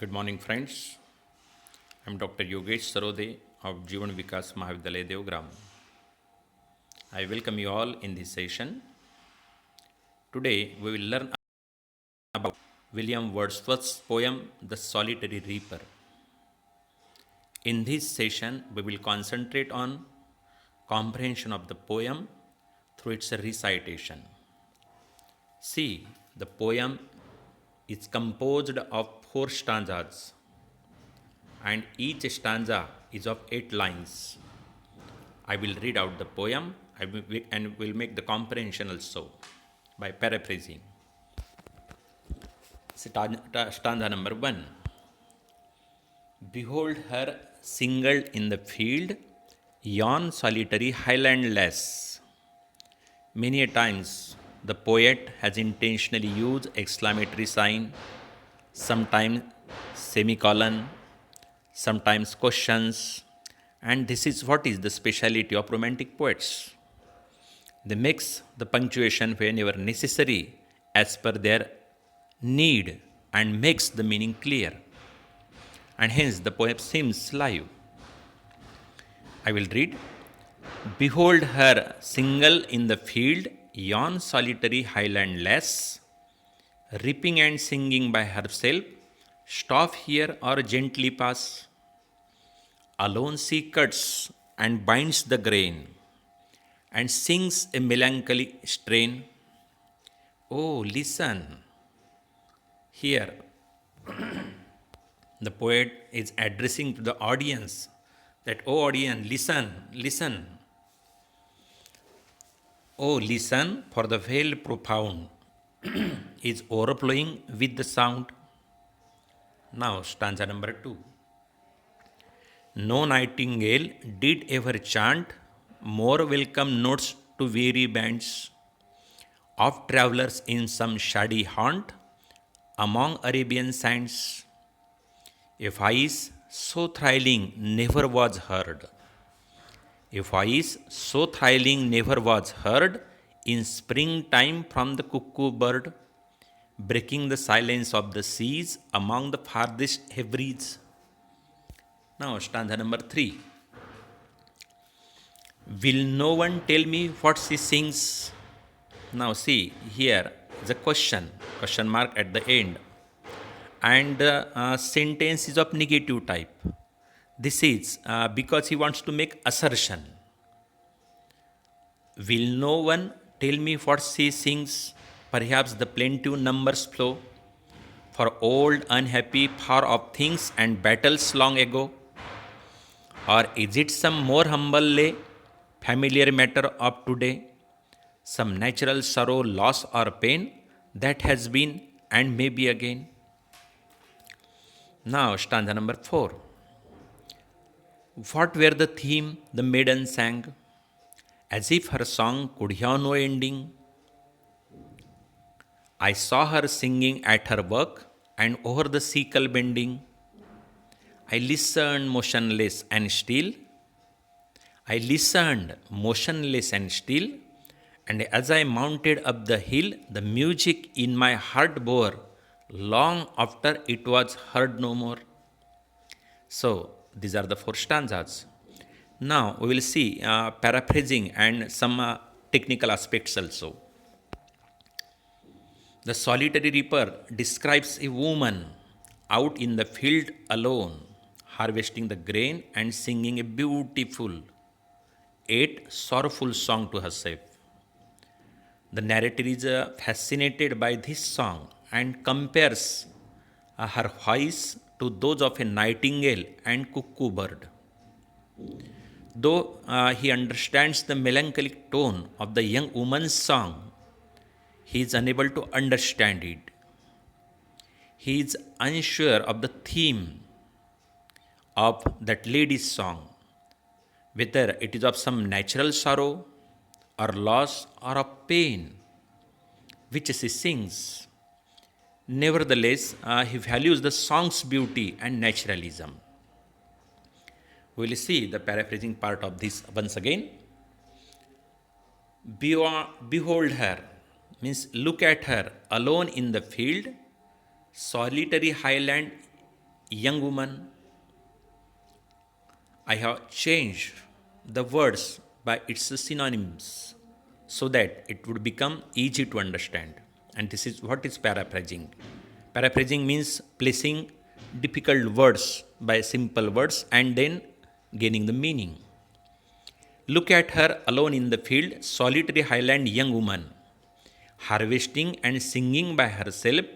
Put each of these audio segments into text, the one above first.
Good morning, friends. I'm Dr. Yogesh Sarode of Jivan Vikas Mahavidyalaya Devgram. I welcome you all in this session. Today we will learn about William Wordsworth's poem The Solitary Reaper. In this session we will concentrate on comprehension of the poem through its recitation. See, the poem is composed of 4 stanzas and each stanza is of 8 lines. I will read out the poem and will make the comprehension also by paraphrasing. Stanza number 1. Behold her single in the field, yon solitary highland lass. Many a times the poet has intentionally used exclamatory sign, sometimes semicolon, sometimes questions, and this is what is the speciality of romantic poets. They mix the punctuation whenever necessary as per their need and makes the meaning clear. And hence the poem seems live. I will read. Behold her single in the field, yon solitary highland lass, reaping and singing by herself, stop here or gently pass. Alone she cuts and binds the grain, and sings a melancholy strain. Oh, listen. Here, the poet is addressing to the audience that, oh, audience, listen, listen. Oh, listen, for the veil profound is overflowing with the sound. Now, stanza number 2. No nightingale did ever chant more welcome notes to weary bands of travelers in some shady haunt among Arabian sands. A voice so thrilling never was heard. A voice so thrilling never was heard in springtime from the cuckoo bird, breaking the silence of the seas among the farthest Hebrides. Now, stanza number 3. Will no one tell me what she sings? Now, see, here is a question mark at the end. And the sentence is of negative type. This is because he wants to make assertion. Will no one tell me what she sings? Perhaps the plaintive numbers flow for old, unhappy, far off things and battles long ago. Or is it some more humble lay, familiar matter of today? Some natural sorrow, loss or pain that has been and may be again. Now, stanza number 4. What were the theme the maiden sang, as if her song could have no ending? I saw her singing at her work and over the sickle bending. I listened motionless and still. And as I mounted up the hill, the music in my heart bore long after it was heard no more. So, these are the 4 stanzas. Now, we will see paraphrasing and some technical aspects also. The solitary reaper describes a woman out in the field alone, harvesting the grain and singing a beautiful, yet sorrowful song to herself. The narrator is fascinated by this song and compares her voice to those of a nightingale and cuckoo bird. Though he understands the melancholic tone of the young woman's song, he is unable to understand it. He is unsure of the theme of that lady's song, whether it is of some natural sorrow or loss or of pain which she sings. Nevertheless, he values the song's beauty and naturalism. We will see the paraphrasing part of this once again. Behold her means look at her alone in the field, solitary highland young woman, I have changed the words by its synonyms so that it would become easy to understand. And this is what is paraphrasing. Paraphrasing means placing difficult words by simple words and then gaining the meaning. Look at her alone in the field, solitary highland young woman, harvesting and singing by herself.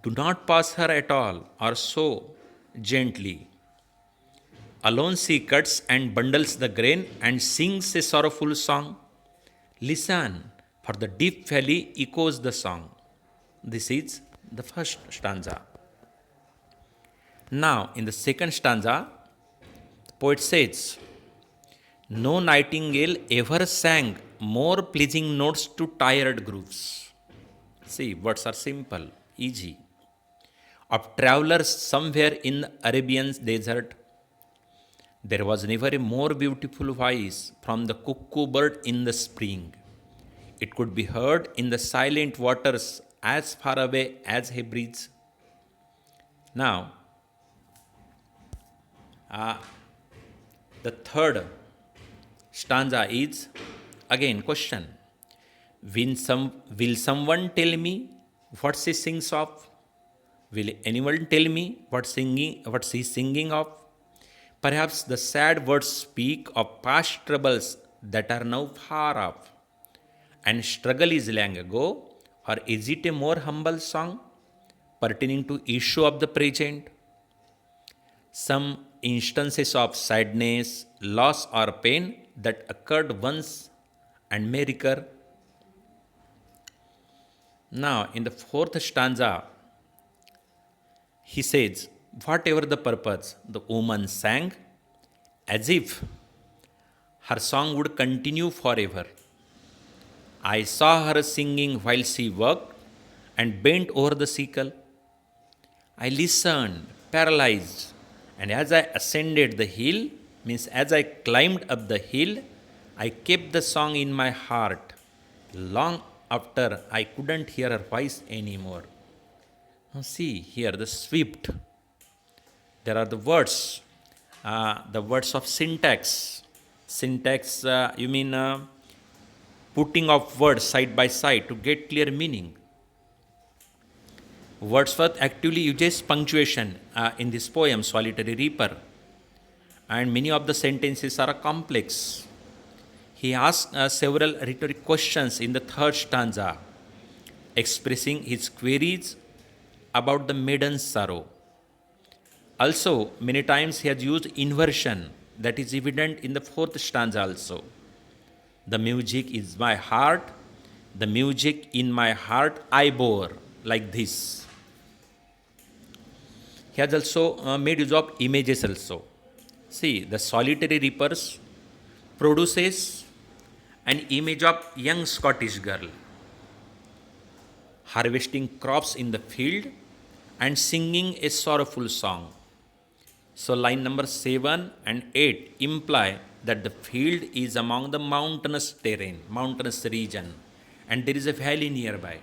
Do not pass her at all, or so gently. Alone she cuts and bundles the grain and sings a sorrowful song. Listen, for the deep valley echoes the song. This is the first stanza. Now, in the second stanza, the poet says, no nightingale ever sang more pleasing notes to tired grooves. See, words are simple, easy. Of travelers somewhere in the Arabian desert, there was never a more beautiful voice from the cuckoo bird in the spring. It could be heard in the silent waters as far away as Hebrides. Now, the third stanza is again question. Will someone tell me what she sings of? Will anyone tell me what she is singing of? Perhaps the sad words speak of past troubles that are now far off, and struggle is long ago, or is it a more humble song pertaining to issue of the present? Some instances of sadness, loss, or pain that occurred once and may recur. Now, in the fourth stanza, he says, whatever the purpose, the woman sang as if her song would continue forever. I saw her singing while she worked and bent over the sickle. I listened, paralyzed, and as I ascended the hill, means as I climbed up the hill, I kept the song in my heart long after I couldn't hear her voice anymore. Now see here the swift. There are the words of syntax. Syntax, you mean putting of words side by side to get clear meaning. Wordsworth actually uses punctuation in this poem, Solitary Reaper, and many of the sentences are complex. He asks several rhetoric questions in the third stanza, expressing his queries about the maiden's sorrow. Also, many times he has used inversion that is evident in the fourth stanza also. The music is my heart, the music in my heart I bore, like this. He has also made use of images also. See, the solitary reapers produces an image of young Scottish girl harvesting crops in the field and singing a sorrowful song. So line number 7 and 8 imply that the field is among the mountainous terrain, mountainous region, and there is a valley nearby.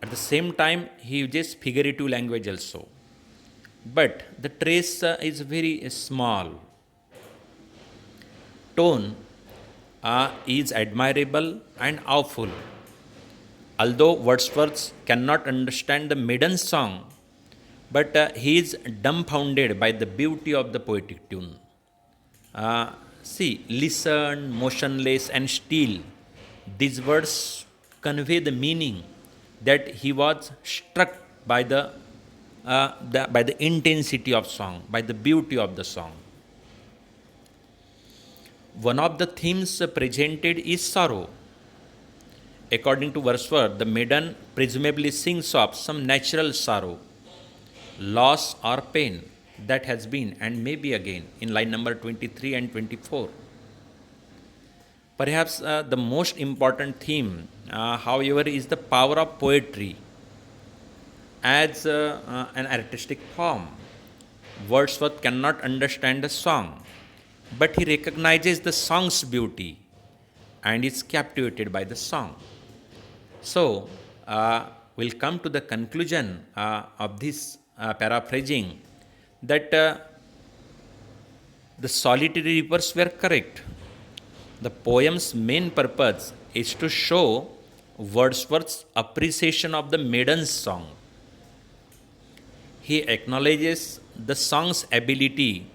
At the same time, he uses figurative language also. But the trace is very small. Tone is admirable and awful. Although Wordsworth cannot understand the maiden song, but he is dumbfounded by the beauty of the poetic tune. See, listen, motionless, and still. These words convey the meaning that he was struck by the intensity of song, by the beauty of the song. One of the themes presented is sorrow. According to Wordsworth, the maiden presumably sings of some natural sorrow, loss or pain that has been and may be again in line number 23 and 24. Perhaps the most important theme, however, is the power of poetry as an artistic form. Wordsworth cannot understand a song, but he recognizes the song's beauty and is captivated by the song. So, we'll come to the conclusion of this paraphrasing, that the solitary reapers were correct. The poem's main purpose is to show Wordsworth's appreciation of the maiden's song. He acknowledges the song's ability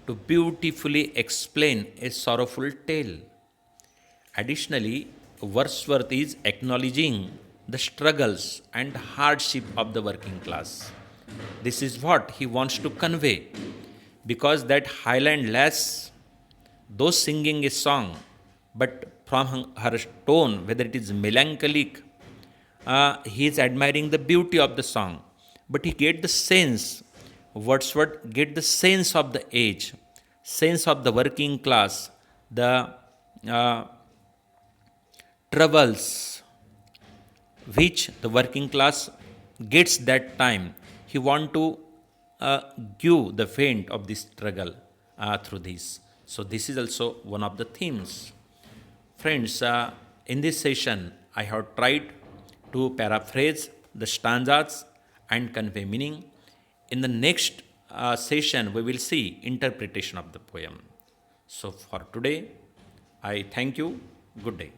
to beautifully explain a sorrowful tale. Additionally, Wordsworth is acknowledging the struggles and hardship of the working class. This is what he wants to convey, because that Highland lass, though singing a song, but from her tone, whether it is melancholic, he is admiring the beauty of the song, but he get the sense, Wordsworth get the sense of the age, sense of the working class, the uh, troubles which the working class gets that time. He want to give the faint of this struggle through this. So this is also one of the themes. Friends, in this session, I have tried to paraphrase the stanzas and convey meaning. In the next session, we will see interpretation of the poem. So for today, I thank you. Good day.